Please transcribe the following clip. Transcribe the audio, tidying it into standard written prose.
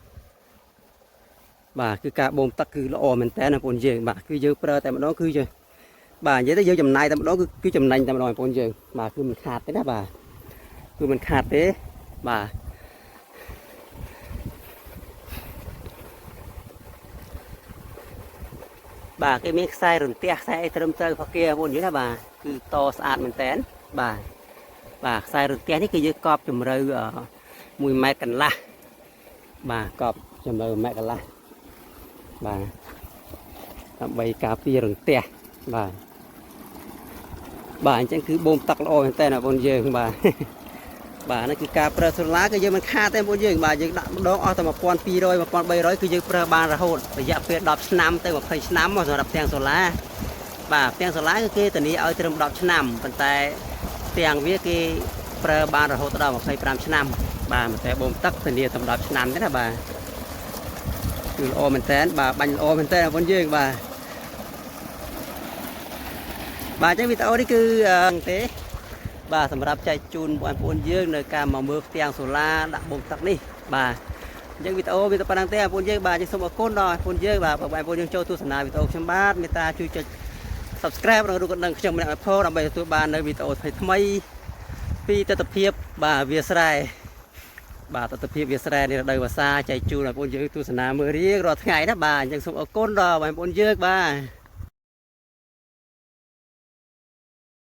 ប bà cứ cả bồn tắc cứ lo mình té là bồn dương bà cứ dơ prơ tại mà nó cứ chơi bà vậy tới dơ chầm này tại mà nó cứ chầm nành tại mà nói bồn dương bà cứ mình khát đấy đó bà cứ mình khát đấy bà cái miếng sai rừng tia sai trâm tơ phật kia bồn dưới đó bà cứ to sạch mình té bà sai rừng tia cái dơ cọp chầm rơi ở mùi mẹ cần la bà cọp chầm rơi mẹ cần la bà bay cà phê rừng tia bà anh chẳng cứ bom tắc lo anh tên là bồn dương bà bà nó cứ cà phê sôi lá cái giờ mình kha tên bồn dương bà giờ đó ở tầm 1,200 1,300คือយើងប្រើបានរហូតរយៈពេល10ឆ្នាំទៅ20ឆ្នាំមកសម្រាប់ផ្ទាំងសូឡាបាទផ្ទាំងសូឡាគឺគេធានាឲ្យត្រឹម10ឆ្នាំប៉ុន្តែផ្ទាំងវាគេប្រើបានរហូតដល់25ឆ្នាំបាទតែបូមទឹកធានាត្រឹម10ឆ្នាំទេណាបាទគឺល្អមែនតើបាទបាញ់ល្អមែនតើបងយើងបាទចឹងវីដេអូនេះគឺទេបាទសម្រាប់ចែកជូនបងប្អូនយើងនៅការមកមើលផ្ទាំងសូឡាដាក់បូមទឹកនេះបាទអញ្ចឹងវីដេអូវាទៅប៉ុណ្ណឹងទេបងប្អូនយើងបាទយើងសូមអរគុណដល់បងប្អូនយើងបាទបងប្អូនយើងចូលទស្សនាវីដេអូខ្ញុំបាទមេត្តាជួយចុច Subscribe និងរូបកណ្ដឹងខ្ញុំម្នាក់ផងដើម្បីទទួលបាននៅវីដេអូថ្មីៗពីទស្សនភាពបាទវាស្រែបាទទស្សនភាពវាស្រែនេះរដូវវស្សាចែកជូនបងប្អូនយើងទស្សនាមើលរៀងរាល់ថ្ងៃណាបាទអញ្ចឹងសូមអរគុណដល់បងប្អូនយើងបាទ